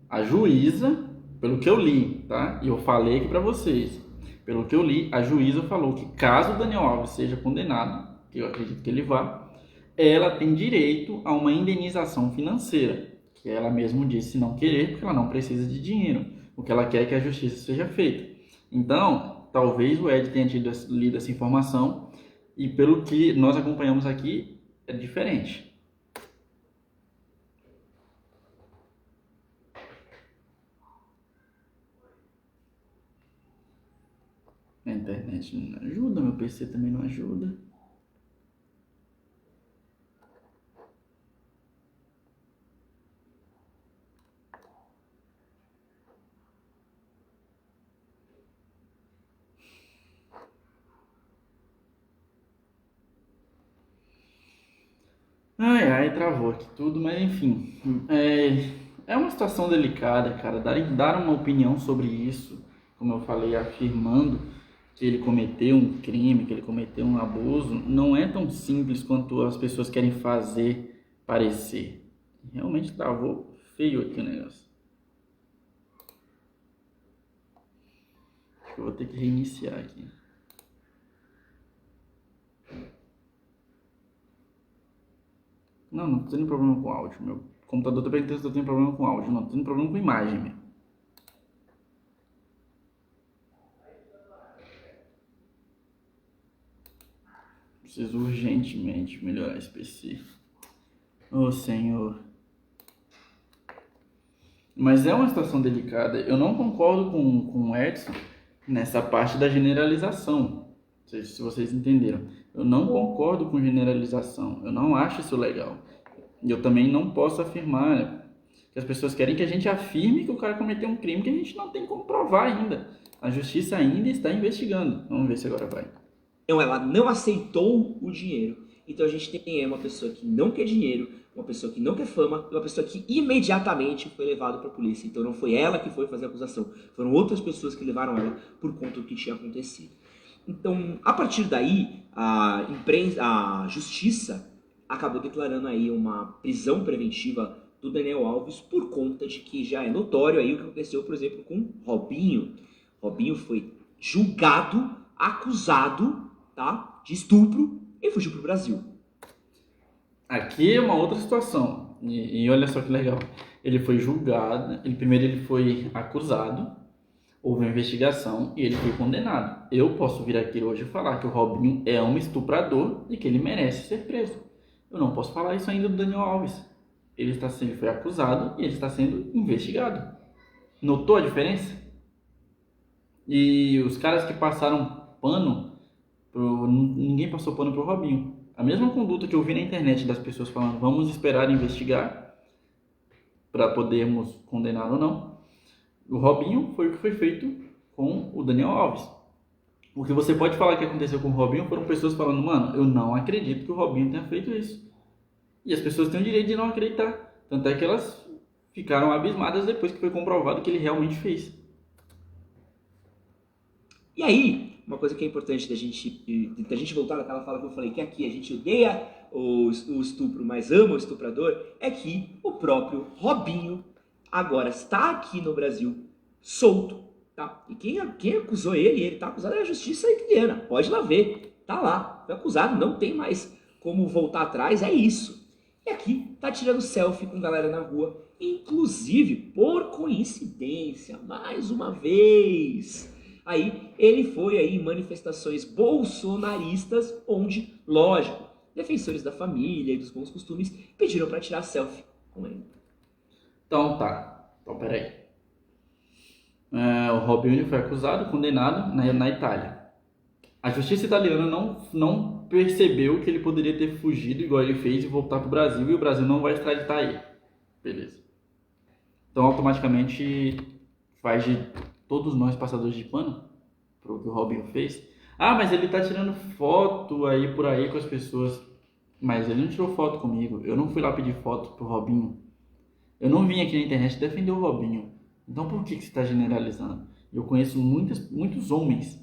A juíza, pelo que eu li, tá? E eu falei aqui para vocês, pelo que eu li, a juíza falou que caso o Daniel Alves seja condenado, que eu acredito que ele vá, ela tem direito a uma indenização financeira, que ela mesma disse não querer, porque ela não precisa de dinheiro. O que ela quer é que a justiça seja feita. Então, talvez o Ed tenha lido essa informação e pelo que nós acompanhamos aqui, é diferente. A internet não ajuda, meu PC também não ajuda. Ai, travou aqui tudo, mas enfim. É uma situação delicada, cara. Dar uma opinião sobre isso, como eu falei, afirmando que ele cometeu um crime, que ele cometeu um abuso, não é tão simples quanto as pessoas querem fazer parecer. Realmente travou feio aqui o negócio. Acho que eu vou ter que reiniciar aqui. Não tô tendo problema com áudio. Meu computador tá perguntando se eu tenho problema com áudio. Não, tô tendo problema com imagem mesmo. Preciso urgentemente melhorar esse PC. Oh, Senhor. Mas é uma situação delicada. Eu não concordo com o Edson nessa parte da generalização. Não sei se vocês entenderam. Eu não concordo com generalização. Eu não acho isso legal. E eu também não posso afirmar que as pessoas querem que a gente afirme que o cara cometeu um crime que a gente não tem como provar ainda. A justiça ainda está investigando. Vamos ver se agora vai. Então ela não aceitou o dinheiro. Então a gente tem uma pessoa que não quer dinheiro, uma pessoa que não quer fama, e uma pessoa que imediatamente foi levada para a polícia. Então não foi ela que foi fazer a acusação, foram outras pessoas que levaram ela por conta do que tinha acontecido. Então, a partir daí, a justiça acabou declarando aí uma prisão preventiva do Daniel Alves por conta de que já é notório aí o que aconteceu, por exemplo, com Robinho. Robinho foi julgado, acusado, tá, de estupro e fugiu para o Brasil. Aqui é uma outra situação. E olha só que legal. Ele foi julgado, primeiro ele foi acusado, houve uma investigação e ele foi condenado. Eu posso vir aqui hoje e falar que o Robinho é um estuprador e que ele merece ser preso. Eu não posso falar isso ainda do Daniel Alves. Ele foi acusado e ele está sendo investigado. Notou a diferença? E os caras que passaram pano, ninguém passou pano pro Robinho. A mesma conduta que eu vi na internet das pessoas falando, vamos esperar investigar para podermos condenar ou não. O Robinho foi o que foi feito com o Daniel Alves. O que você pode falar que aconteceu com o Robinho foram pessoas falando, mano, eu não acredito que o Robinho tenha feito isso. E as pessoas têm o direito de não acreditar. Tanto é que elas ficaram abismadas depois que foi comprovado que ele realmente fez. E aí, uma coisa que é importante da gente voltar naquela fala que eu falei, que aqui a gente odeia o estupro, mas ama o estuprador, é que o próprio Robinho agora está aqui no Brasil, solto, tá? E quem acusou ele tá acusado é a justiça haitiana, pode lá ver, tá lá, foi acusado, não tem mais como voltar atrás, é isso. E aqui tá tirando selfie com galera na rua, inclusive, por coincidência, mais uma vez, aí ele foi aí em manifestações bolsonaristas, onde, lógico, defensores da família e dos bons costumes pediram para tirar selfie com ele. Então peraí. O Robinho foi acusado, condenado na Itália. A justiça italiana não percebeu que ele poderia ter fugido igual ele fez e voltar para o Brasil, e o Brasil não vai extraditar ele. Beleza. Então automaticamente faz de todos nós passadores de pano pro que o Robinho fez. Ah, mas ele tá tirando foto aí por aí com as pessoas. Mas ele não tirou foto comigo. Eu não fui lá pedir foto pro Robinho. Eu não vim aqui na internet defender o Robinho. Então por que você está generalizando? Eu conheço muitos homens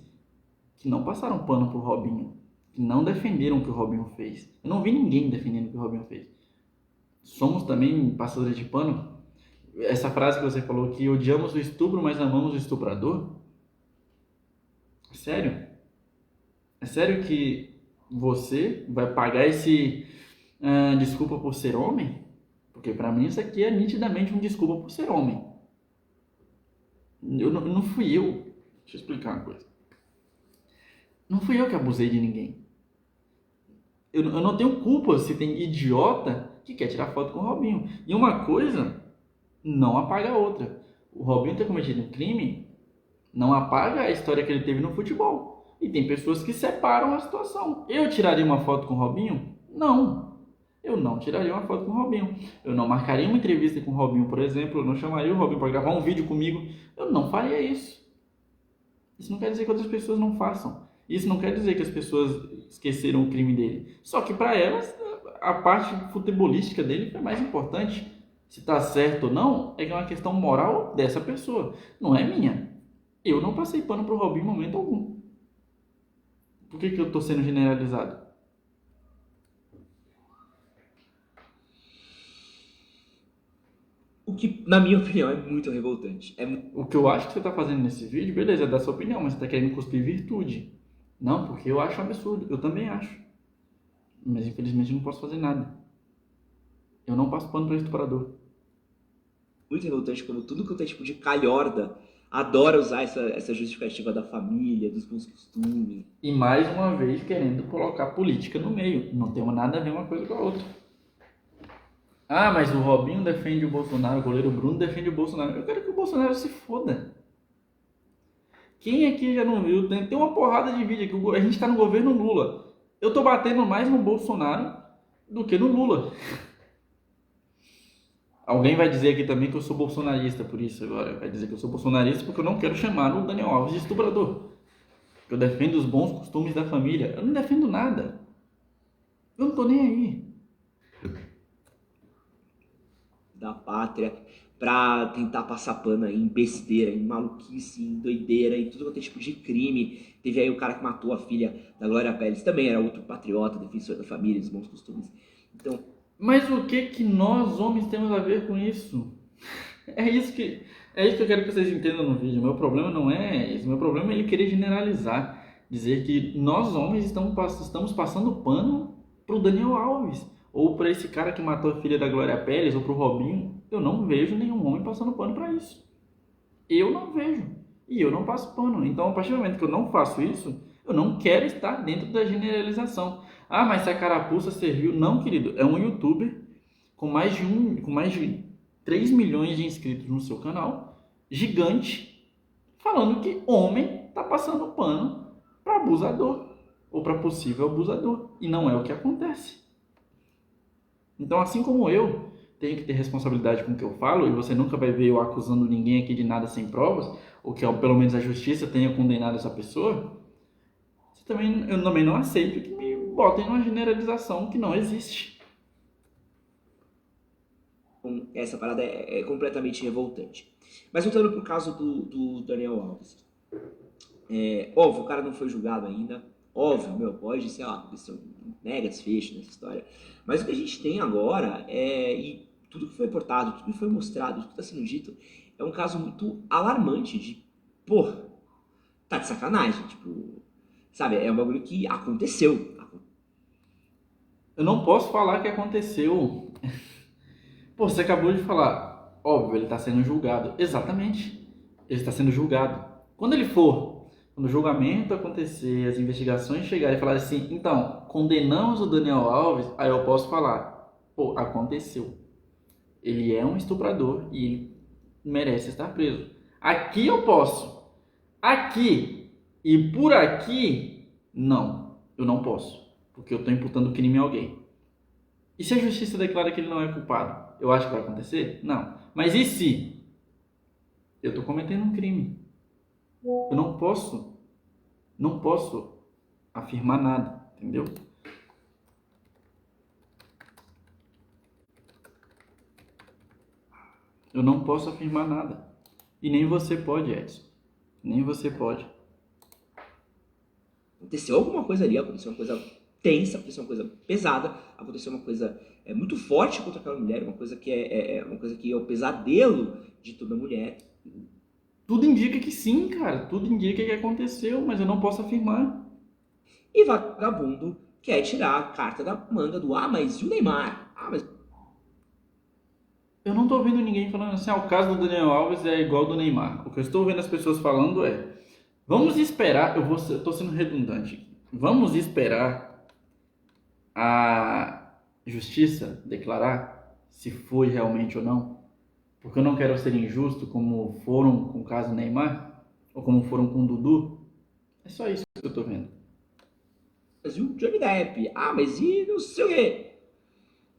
que não passaram pano pro Robinho, que não defenderam o que o Robinho fez. Eu não vi ninguém defendendo o que o Robinho fez. Somos também passadores de pano? Essa frase que você falou, que odiamos o estupro, mas amamos o estuprador? Sério? É sério que você vai pagar esse desculpa por ser homem? Porque pra mim isso aqui é nitidamente um desculpa por ser homem. Não fui eu. Deixa eu explicar uma coisa. Não fui eu que abusei de ninguém. Eu não tenho culpa se tem idiota que quer tirar foto com o Robinho. E uma coisa não apaga a outra. O Robinho ter cometido um crime não apaga a história que ele teve no futebol. E tem pessoas que separam a situação. Eu tiraria uma foto com o Robinho? Não. Eu não tiraria uma foto com o Robinho. Eu não marcaria uma entrevista com o Robinho, por exemplo. Eu não chamaria o Robinho para gravar um vídeo comigo. Eu não faria isso. Isso não quer dizer que outras pessoas não façam. Isso não quer dizer que as pessoas esqueceram o crime dele. Só que para elas, a parte futebolística dele foi mais importante. Se está certo ou não, é uma questão moral dessa pessoa. Não é minha. Eu não passei pano pro Robinho em momento algum. Por que eu estou sendo generalizado? O que, na minha opinião, é muito revoltante. O que eu acho que você está fazendo nesse vídeo, beleza, é da sua opinião, mas você está querendo cuspir virtude. Não, porque eu acho um absurdo. Eu também acho. Mas infelizmente eu não posso fazer nada. Eu não passo pano para estuprador. Muito revoltante quando tudo que é tipo de calhorda adora usar essa justificativa da família, dos bons costumes. E mais uma vez querendo colocar política no meio. Não tem nada a ver uma coisa com a outra. Ah, mas o Robinho defende o Bolsonaro, o goleiro Bruno defende o Bolsonaro. Eu quero que o Bolsonaro se foda. Quem aqui já não viu? Tem uma porrada de vídeo aqui. A gente tá no governo Lula. Eu tô batendo mais no Bolsonaro do que no Lula. Alguém vai dizer aqui também que eu sou bolsonarista por isso agora. Vai dizer que eu sou bolsonarista porque eu não quero chamar o Daniel Alves de estuprador. Porque eu defendo os bons costumes da família. Eu não defendo nada. Eu não tô nem aí. Da pátria pra tentar passar pano aí em besteira, em maluquice, em doideira, em tudo quanto é tipo de crime. Teve aí o cara que matou a filha da Glória Pérez, também era outro patriota, defensor da família, dos bons costumes. Então, mas o que nós homens temos a ver com isso? É isso que eu quero que vocês entendam no vídeo. Meu problema não é isso. Meu problema é ele querer generalizar, dizer que nós homens estamos passando pano pro Daniel Alves, ou para esse cara que matou a filha da Glória Pérez, ou pro Robinho. Eu não vejo nenhum homem passando pano para isso. Eu não vejo. E eu não passo pano. Então, a partir do momento que eu não faço isso, eu não quero estar dentro da generalização. Ah, mas se a carapuça serviu... Não, querido, é um youtuber com mais de 3 milhões de inscritos no seu canal, gigante, falando que homem tá passando pano para abusador ou para possível abusador, e não é o que acontece. Então, assim como eu tenho que ter responsabilidade com o que eu falo, e você nunca vai ver eu acusando ninguém aqui de nada sem provas, ou que pelo menos a justiça tenha condenado essa pessoa, eu também não aceito que me botem numa generalização que não existe. Essa parada é completamente revoltante. Mas voltando pro caso do Daniel Alves. Óbvio, o cara não foi julgado ainda. Óbvio, pode, sei lá, acontecer um mega desfecho nessa história. Mas o que a gente tem agora e tudo que foi reportado, tudo que foi mostrado, tudo que está sendo dito, é um caso muito alarmante de, tá de sacanagem, tipo, sabe, é um bagulho que aconteceu. Eu não posso falar que aconteceu. Você acabou de falar, óbvio, ele está sendo julgado. Exatamente, ele está sendo julgado. Quando o julgamento acontecer, as investigações chegarem e falarem assim, então, condenamos o Daniel Alves, aí eu posso falar, aconteceu. Ele é um estuprador e ele merece estar preso. Aqui eu posso. Aqui e por aqui, não. Eu não posso. Porque eu estou imputando crime a alguém. E se a justiça declara que ele não é culpado? Eu acho que vai acontecer? Não. Mas e se? Eu estou cometendo um crime. Eu não posso afirmar nada, entendeu? Eu não posso afirmar nada. E nem você pode, Edson. Nem você pode. Aconteceu alguma coisa ali, aconteceu uma coisa tensa, aconteceu uma coisa pesada, aconteceu uma coisa muito forte contra aquela mulher, uma coisa que uma coisa que é o pesadelo de toda mulher. Tudo indica que sim, cara. Tudo indica que aconteceu, mas eu não posso afirmar. E vagabundo quer tirar a carta da manga do mas e o Neymar? Eu não tô vendo ninguém falando assim, o caso do Daniel Alves é igual ao do Neymar. O que eu estou vendo as pessoas falando vamos esperar, eu tô sendo redundante, vamos esperar a justiça declarar se foi realmente ou não, porque eu não quero ser injusto como foram com o caso do Neymar, ou como foram com o Dudu. É só isso que eu tô vendo. Mas e o Johnny Depp? Mas e não sei o quê?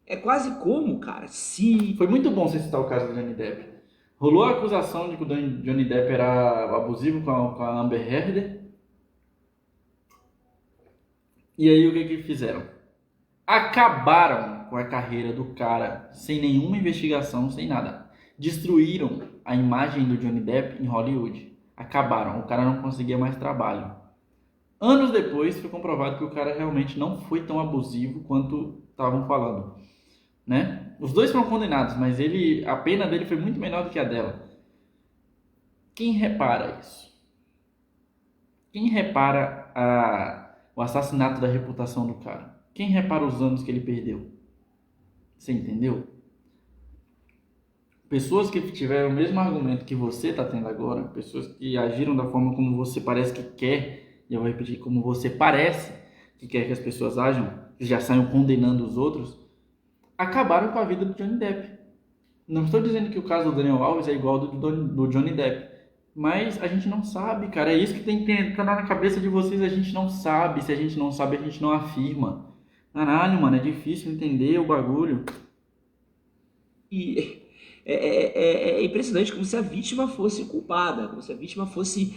É quase como, cara, se... Foi muito bom você citar o caso do Johnny Depp. Rolou a acusação de que o Johnny Depp era abusivo com a Amber Heard. E aí o que fizeram? Acabaram com a carreira do cara sem nenhuma investigação, sem nada. Destruíram a imagem do Johnny Depp em Hollywood. Acabaram, o cara não conseguia mais trabalho. Anos depois foi comprovado que o cara realmente não foi tão abusivo quanto estavam falando, né? Os dois foram condenados, mas a pena dele foi muito menor do que a dela. Quem repara isso? Quem repara o assassinato da reputação do cara? Quem repara os anos que ele perdeu? Você entendeu? Pessoas que tiveram o mesmo argumento que você está tendo agora, pessoas que agiram da forma como você parece que quer, e eu vou repetir, como você parece que quer que as pessoas ajam, que já saiam condenando os outros, acabaram com a vida do Johnny Depp. Não estou dizendo que o caso do Daniel Alves é igual ao do Johnny Depp, mas a gente não sabe, cara. É isso que tem que entrar na cabeça de vocês. A gente não sabe. Se a gente não sabe, a gente não afirma. Caralho, mano, é difícil entender o bagulho. E é impressionante, como se a vítima fosse culpada, como se a vítima fosse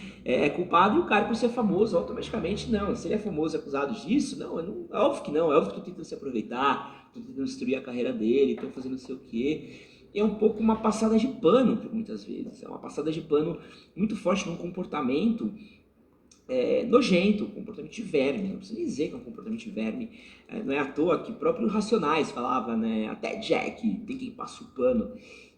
culpada e o cara, por ser famoso, automaticamente não. Se ele é famoso e acusado disso, não, é óbvio que não. É óbvio que estão tentando se aproveitar, estão tentando destruir a carreira dele, estão fazendo não sei o quê. É um pouco uma passada de pano, muitas vezes. É uma passada de pano muito forte num comportamento nojento, um comportamento de verme. Não precisa nem dizer que é um comportamento de verme. Não é à toa que próprio Racionais falava, né? Até Jack tem quem passa o pano.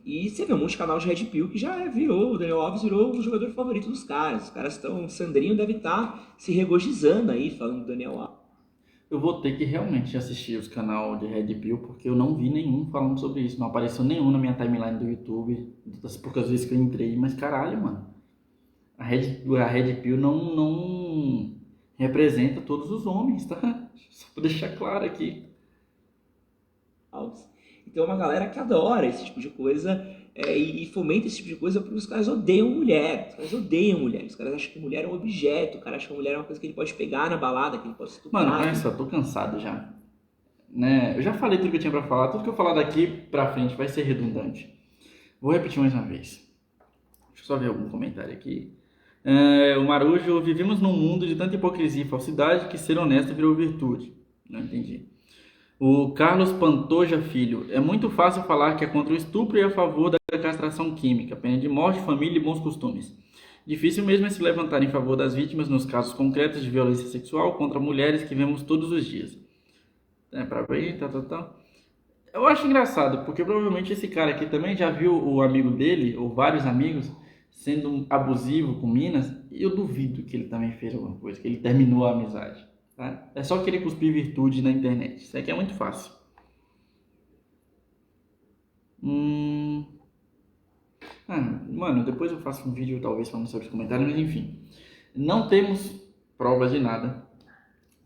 E você vê um monte de canal de Red Pill que já o Daniel Alves virou o jogador favorito dos caras. Os caras estão, Sandrinho deve estar se regozijando aí falando do Daniel Alves. Eu vou ter que realmente assistir os canais de Red Pill, porque eu não vi nenhum falando sobre isso. Não apareceu nenhum na minha timeline do YouTube, das poucas vezes que eu entrei. Mas caralho, mano. A Red Pill não representa todos os homens, tá? Só pra deixar claro aqui. Então é uma galera que adora esse tipo de coisa e fomenta esse tipo de coisa porque os caras odeiam mulher. Os caras odeiam mulher. Os caras acham que mulher é um objeto. O cara acha que a mulher é uma coisa que ele pode pegar na balada, que ele pode estuprar. Mano, olha só, tô cansado já. Né? Eu já falei tudo que eu tinha pra falar. Tudo que eu falar daqui pra frente vai ser redundante. Vou repetir mais uma vez. Deixa eu só ver algum comentário aqui. O Marujo, vivemos num mundo de tanta hipocrisia e falsidade que ser honesto virou virtude. Não entendi. O Carlos Pantoja Filho, é muito fácil falar que é contra o estupro e a favor da castração química, pena de morte, família e bons costumes. Difícil mesmo é se levantar em favor das vítimas nos casos concretos de violência sexual contra mulheres que vemos todos os dias. Pra ver, Eu acho engraçado, porque provavelmente esse cara aqui também já viu o amigo dele, ou vários amigos, sendo abusivo com minas, e eu duvido que ele também fez alguma coisa, que ele terminou a amizade. Tá? É só querer cuspir virtude na internet. Isso aqui é muito fácil. Mano, depois eu faço um vídeo talvez falando sobre os comentários, mas enfim. Não temos provas de nada.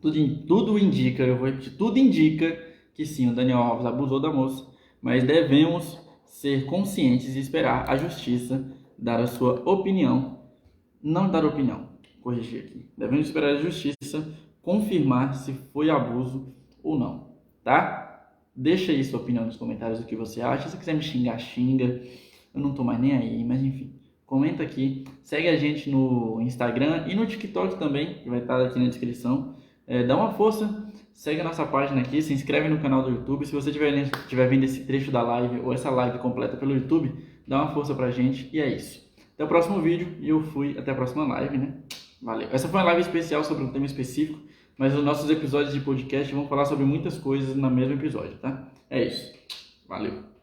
Tudo indica, eu vou repetir, tudo indica que sim, o Daniel Alves abusou da moça, mas devemos ser conscientes e esperar a justiça dar a sua opinião. Não dar opinião, corrigir aqui. Devemos esperar a justiça confirmar se foi abuso ou não, tá? Deixa aí sua opinião nos comentários do que você acha. Se quiser me xingar, xinga. Eu não tô mais nem aí, mas enfim. Comenta aqui. Segue a gente no Instagram e no TikTok também, que vai estar aqui na descrição. Dá uma força, segue a nossa página aqui, se inscreve no canal do YouTube. Se você estiver vendo esse trecho da live ou essa live completa pelo YouTube, dá uma força pra gente e é isso. Até o próximo vídeo e eu fui até a próxima live, né? Valeu. Essa foi uma live especial sobre um tema específico, mas os nossos episódios de podcast vão falar sobre muitas coisas no mesmo episódio, tá? É isso. Valeu.